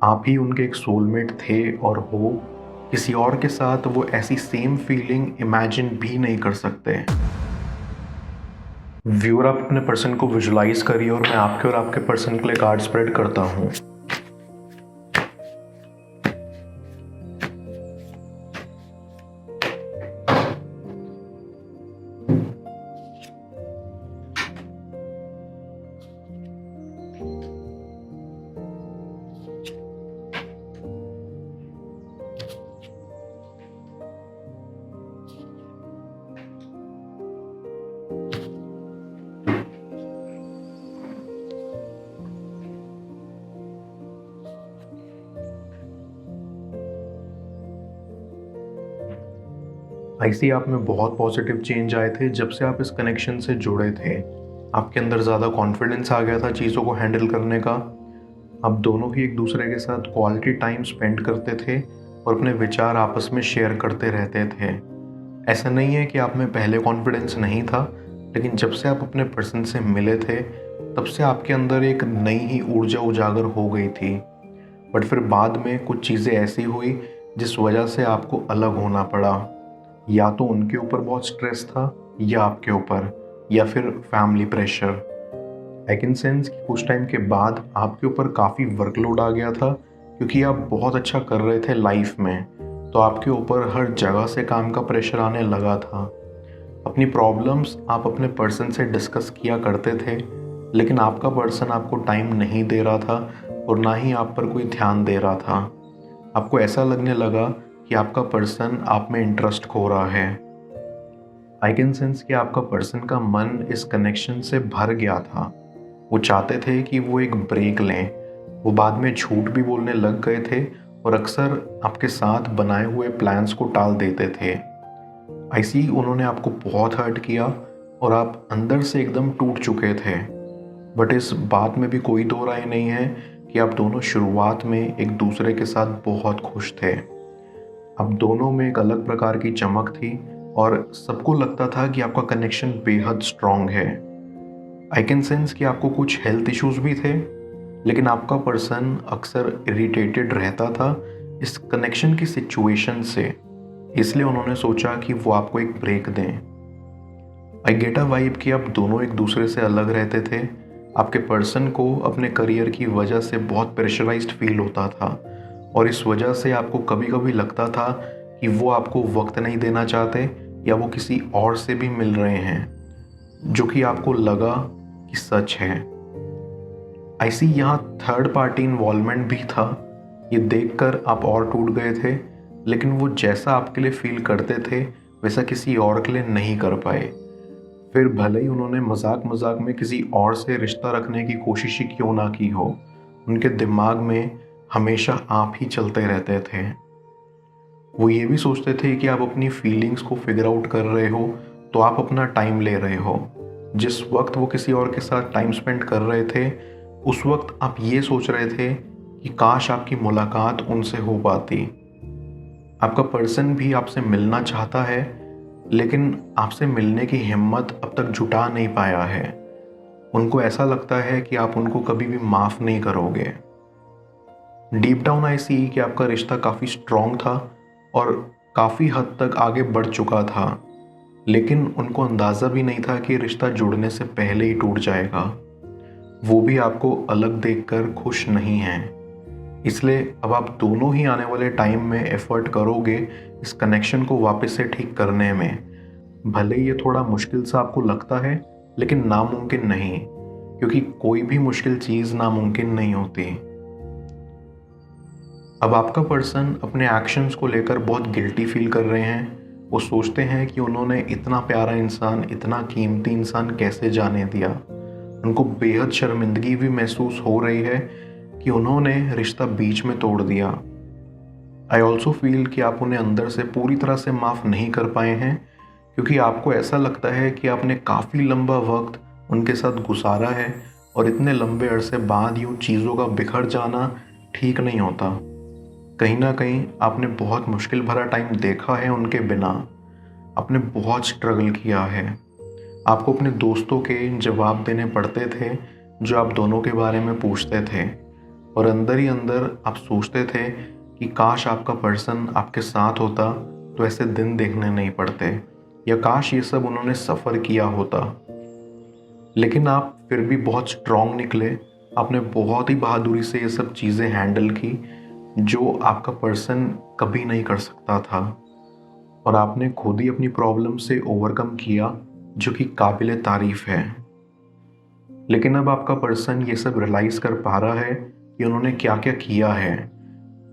आप ही उनके एक सोलमेट थे और हो, किसी और के साथ वो ऐसी सेम फीलिंग इमेजिन भी नहीं कर सकते। व्यूअर, आप अपने पर्सन को विजुलाइज करिए और मैं आपके और आपके पर्सन के लिए कार्ड स्प्रेड करता हूँ। ऐसे ही आप में बहुत पॉजिटिव चेंज आए थे जब से आप इस कनेक्शन से जुड़े थे। आपके अंदर ज़्यादा कॉन्फिडेंस आ गया था चीज़ों को हैंडल करने का। आप दोनों ही एक दूसरे के साथ क्वालिटी टाइम स्पेंड करते थे और अपने विचार आपस में शेयर करते रहते थे। ऐसा नहीं है कि आप में पहले कॉन्फिडेंस नहीं था, लेकिन जब से आप अपने पर्सन से मिले थे तब से आपके अंदर एक नई ही ऊर्जा उजागर हो गई थी। बट फिर बाद में कुछ चीज़ें ऐसी हुई जिस वजह से आपको अलग होना पड़ा। या तो उनके ऊपर बहुत स्ट्रेस था या आपके ऊपर, या फिर family pressure. I can sense कि कुछ टाइम के बाद आपके ऊपर काफ़ी वर्कलोड आ गया था, क्योंकि आप बहुत अच्छा कर रहे थे लाइफ में, तो आपके ऊपर हर जगह से काम का प्रेशर आने लगा था। अपनी प्रॉब्लम्स आप अपने पर्सन से डिस्कस किया करते थे, लेकिन आपका पर्सन आपको टाइम नहीं दे रहा था और ना ही आप पर कोई ध्यान दे रहा था। आपको ऐसा लगने लगा कि आपका पर्सन आप में इंटरेस्ट खो रहा है। आई कैन सेंस कि आपका पर्सन का मन इस कनेक्शन से भर गया था। वो चाहते थे कि वो एक ब्रेक लें। वो बाद में झूठ भी बोलने लग गए थे और अक्सर आपके साथ बनाए हुए प्लान्स को टाल देते थे। ऐसी उन्होंने आपको बहुत हर्ट किया और आप अंदर से एकदम टूट चुके थे। बट इस बात में भी कोई दो राय नहीं है कि आप दोनों शुरुआत में एक दूसरे के साथ बहुत खुश थे। अब दोनों में एक अलग प्रकार की चमक थी और सबको लगता था कि आपका कनेक्शन बेहद स्ट्रांग है। आई कैन सेंस कि आपको कुछ हेल्थ इश्यूज भी थे, लेकिन आपका पर्सन अक्सर इरिटेटेड रहता था इस कनेक्शन की सिचुएशन से। इसलिए उन्होंने सोचा कि वो आपको एक ब्रेक दें। आई गेट अ वाइब कि आप दोनों एक दूसरे से अलग रहते थे। आपके पर्सन को अपने करियर की वजह से बहुत प्रेशराइज्ड फील होता था और इस वजह से आपको कभी कभी लगता था कि वो आपको वक्त नहीं देना चाहते या वो किसी और से भी मिल रहे हैं, जो कि आपको लगा कि सच है। ऐसी यहाँ थर्ड पार्टी इन्वॉल्वमेंट भी था। ये देखकर आप और टूट गए थे, लेकिन वो जैसा आपके लिए फील करते थे वैसा किसी और के लिए नहीं कर पाए। फिर भले ही उन्होंने मजाक मजाक में किसी और से रिश्ता रखने की कोशिश ही क्यों ना की हो, उनके दिमाग में हमेशा आप ही चलते रहते थे। वो ये भी सोचते थे कि आप अपनी फीलिंग्स को फिगर आउट कर रहे हो तो आप अपना टाइम ले रहे हो। जिस वक्त वो किसी और के साथ टाइम स्पेंड कर रहे थे, उस वक्त आप ये सोच रहे थे कि काश आपकी मुलाकात उनसे हो पाती। आपका पर्सन भी आपसे मिलना चाहता है, लेकिन आपसे मिलने की हिम्मत अब तक जुटा नहीं पाया है। उनको ऐसा लगता है कि आप उनको कभी भी माफ़ नहीं करोगे। डीप डाउन आई सी कि आपका रिश्ता काफ़ी स्ट्रॉन्ग था और काफ़ी हद तक आगे बढ़ चुका था, लेकिन उनको अंदाज़ा भी नहीं था कि रिश्ता जुड़ने से पहले ही टूट जाएगा। वो भी आपको अलग देखकर खुश नहीं हैं। इसलिए अब आप दोनों ही आने वाले टाइम में एफर्ट करोगे इस कनेक्शन को वापस से ठीक करने में। भले ये थोड़ा मुश्किल सा आपको लगता है, लेकिन नामुमकिन नहीं, क्योंकि कोई भी मुश्किल चीज़ नामुमकिन नहीं होती। अब आपका पर्सन अपने एक्शंस को लेकर बहुत गिल्टी फील कर रहे हैं। वो सोचते हैं कि उन्होंने इतना प्यारा इंसान, इतना कीमती इंसान कैसे जाने दिया। उनको बेहद शर्मिंदगी भी महसूस हो रही है कि उन्होंने रिश्ता बीच में तोड़ दिया। आई ऑल्सो फील कि आप उन्हें अंदर से पूरी तरह से माफ़ नहीं कर पाए हैं, क्योंकि आपको ऐसा लगता है कि आपने काफ़ी लंबा वक्त उनके साथ गुजारा है और इतने लंबे अरसे बाद यूँ चीज़ों का बिखर जाना ठीक नहीं होता। कहीं ना कहीं आपने बहुत मुश्किल भरा टाइम देखा है उनके बिना। आपने बहुत स्ट्रगल किया है। आपको अपने दोस्तों के जवाब देने पड़ते थे जो आप दोनों के बारे में पूछते थे, और अंदर ही अंदर आप सोचते थे कि काश आपका पर्सन आपके साथ होता तो ऐसे दिन देखने नहीं पड़ते, या काश ये सब उन्होंने सफ़र किया होता। लेकिन आप फिर भी बहुत स्ट्रांग निकले। आपने बहुत ही बहादुरी से ये सब चीज़ें हैंडल की जो आपका पर्सन कभी नहीं कर सकता था, और आपने खुद ही अपनी प्रॉब्लम से ओवरकम किया, जो कि काबिले तारीफ़ है। लेकिन अब आपका पर्सन ये सब रियलाइज़ कर पा रहा है कि उन्होंने क्या क्या किया है।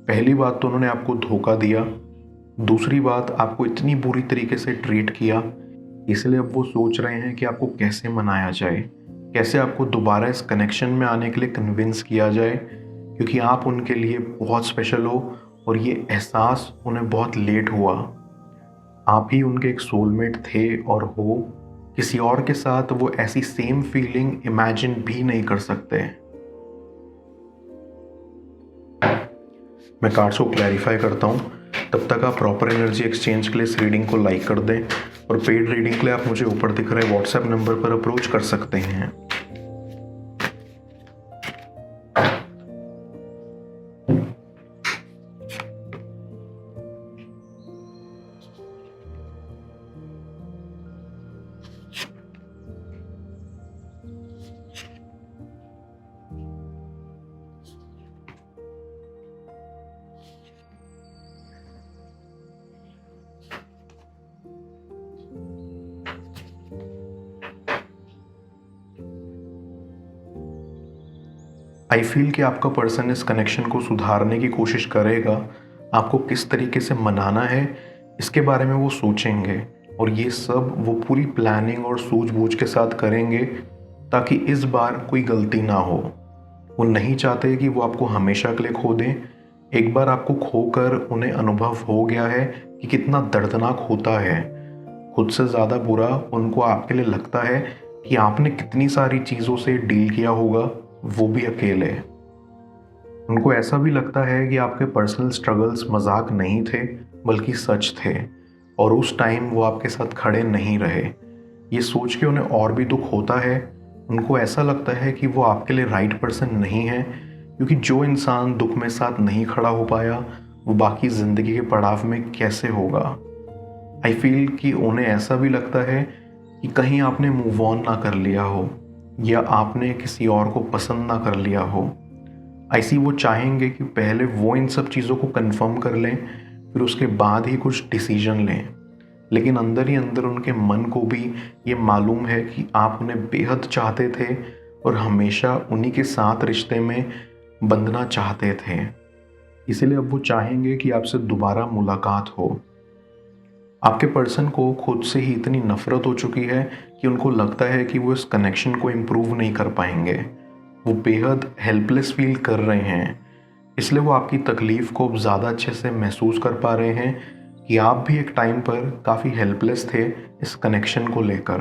पहली बात तो उन्होंने आपको धोखा दिया, दूसरी बात आपको इतनी बुरी तरीके से ट्रीट किया, इसलिए अब वो सोच रहे हैं कि आपको कैसे मनाया जाए, कैसे आपको दोबारा इस कनेक्शन में आने के लिए कन्विंस किया जाए, क्योंकि आप उनके लिए बहुत स्पेशल हो और ये एहसास उन्हें बहुत लेट हुआ। आप ही उनके एक सोलमेट थे और हो, किसी और के साथ वो ऐसी सेम फीलिंग इमेजिन भी नहीं कर सकते। मैं कार्ड्स को क्लैरिफाई करता हूँ, तब तक आप प्रॉपर एनर्जी एक्सचेंज के लिए इस रीडिंग को लाइक कर दें, और पेड रीडिंग के लिए आप मुझे ऊपर दिख रहे व्हाट्सएप नंबर पर अप्रोच कर सकते हैं। आई फील कि आपका पर्सन इस कनेक्शन को सुधारने की कोशिश करेगा। आपको किस तरीके से मनाना है इसके बारे में वो सोचेंगे, और ये सब वो पूरी प्लानिंग और सूझबूझ के साथ करेंगे ताकि इस बार कोई गलती ना हो। वो नहीं चाहते कि वो आपको हमेशा के लिए खो दें। एक बार आपको खोकर उन्हें अनुभव हो गया है कि कितना दर्दनाक होता है। खुद से ज़्यादा बुरा उनको आपके लिए लगता है कि आपने कितनी सारी चीज़ों से डील किया होगा, वो भी अकेले। उनको ऐसा भी लगता है कि आपके पर्सनल स्ट्रगल्स मजाक नहीं थे बल्कि सच थे, और उस टाइम वो आपके साथ खड़े नहीं रहे। ये सोच के उन्हें और भी दुख होता है। उनको ऐसा लगता है कि वो आपके लिए राइट पर्सन नहीं है, क्योंकि जो इंसान दुख में साथ नहीं खड़ा हो पाया वो बाकी ज़िंदगी के पड़ाव में कैसे होगा। आई फील कि उन्हें ऐसा भी लगता है कि कहीं आपने मूव ऑन ना कर लिया हो, या आपने किसी और को पसंद ना कर लिया हो। ऐसी वो चाहेंगे कि पहले वो इन सब चीज़ों को कंफर्म कर लें, फिर उसके बाद ही कुछ डिसीजन लें। लेकिन अंदर ही अंदर उनके मन को भी ये मालूम है कि आप उन्हें बेहद चाहते थे और हमेशा उन्हीं के साथ रिश्ते में बंधना चाहते थे। इसीलिए अब वो चाहेंगे कि आपसे दोबारा मुलाकात हो। आपके पर्सन को खुद से ही इतनी नफरत हो चुकी है कि उनको लगता है कि वो इस कनेक्शन को इम्प्रूव नहीं कर पाएंगे। वो बेहद हेल्पलेस फील कर रहे हैं, इसलिए वो आपकी तकलीफ़ को ज़्यादा अच्छे से महसूस कर पा रहे हैं कि आप भी एक टाइम पर काफ़ी हेल्पलेस थे इस कनेक्शन को लेकर।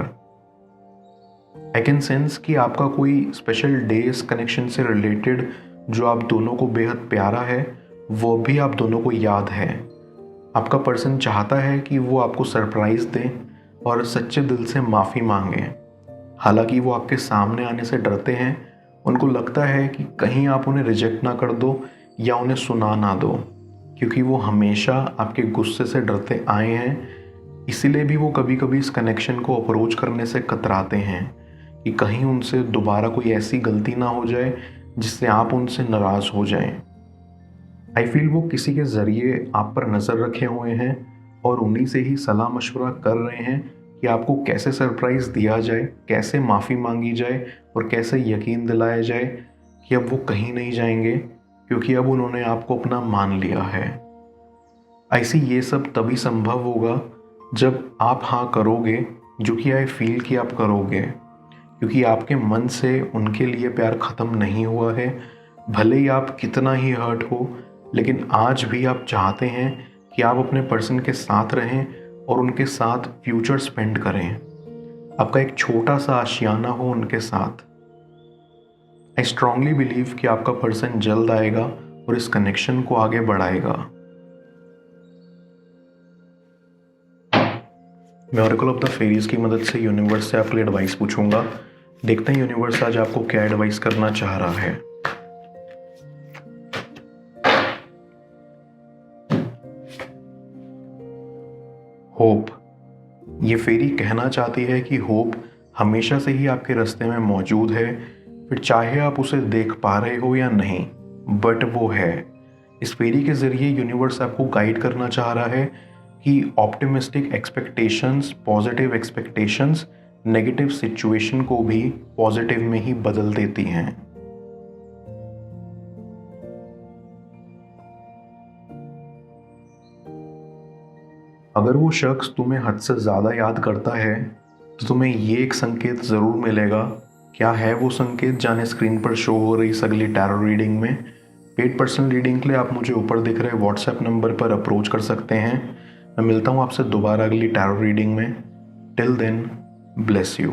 आई कैन सेंस कि आपका कोई स्पेशल डे इस कनेक्शन से रिलेटेड जो आप दोनों को बेहद प्यारा है, वो भी आप दोनों को याद है। आपका पर्सन चाहता है कि वो आपको सरप्राइज़ दें और सच्चे दिल से माफ़ी मांगें। हालांकि वो आपके सामने आने से डरते हैं। उनको लगता है कि कहीं आप उन्हें रिजेक्ट ना कर दो या उन्हें सुना ना दो, क्योंकि वो हमेशा आपके गुस्से से डरते आए हैं। इसीलिए भी वो कभी कभी इस कनेक्शन को अप्रोच करने से कतराते हैं कि कहीं उनसे दोबारा कोई ऐसी गलती ना हो जाए जिससे आप उनसे नाराज़ हो जाएं। आई फील वो किसी के ज़रिए आप पर नज़र रखे हुए हैं और उन्हीं से ही सलाह मशवरा कर रहे हैं कि आपको कैसे सरप्राइज़ दिया जाए, कैसे माफ़ी मांगी जाए और कैसे यकीन दिलाया जाए कि अब वो कहीं नहीं जाएंगे, क्योंकि अब उन्होंने आपको अपना मान लिया है। ऐसी ये सब तभी संभव होगा जब आप हाँ करोगे, जो कि आई फील कि आप करोगे, क्योंकि आपके मन से उनके लिए प्यार ख़त्म नहीं हुआ है। भले ही आप कितना ही हर्ट हो, लेकिन आज भी आप चाहते हैं कि आप अपने पर्सन के साथ रहें और उनके साथ फ्यूचर स्पेंड करें। आपका एक छोटा सा आशियाना हो उनके साथ। आई स्ट्रांगली बिलीव कि आपका पर्सन जल्द आएगा और इस कनेक्शन को आगे बढ़ाएगा। मैं ऑरेकल ऑफ द फेरीज की मदद से यूनिवर्स से आपके लिए एडवाइस पूछूंगा। देखते हैं यूनिवर्स आज आपको क्या एडवाइस करना चाह रहा है। होप, ये फेरी कहना चाहती है कि होप हमेशा से ही आपके रास्ते में मौजूद है, फिर चाहे आप उसे देख पा रहे हो या नहीं, बट वो है। इस फेरी के ज़रिए यूनिवर्स आपको गाइड करना चाह रहा है कि optimistic expectations, positive expectations negative situation को भी पॉजिटिव में ही बदल देती हैं। अगर वो शख्स तुम्हें हद से ज़्यादा याद करता है तो तुम्हें ये एक संकेत ज़रूर मिलेगा। क्या है वो संकेत, जाने स्क्रीन पर शो हो रही इस अगली टैरो रीडिंग में। पेड पर्सनल रीडिंग के लिए आप मुझे ऊपर दिख रहे व्हाट्सएप नंबर पर अप्रोच कर सकते हैं। मैं मिलता हूँ आपसे दोबारा अगली टैरो रीडिंग में। Till then, bless you.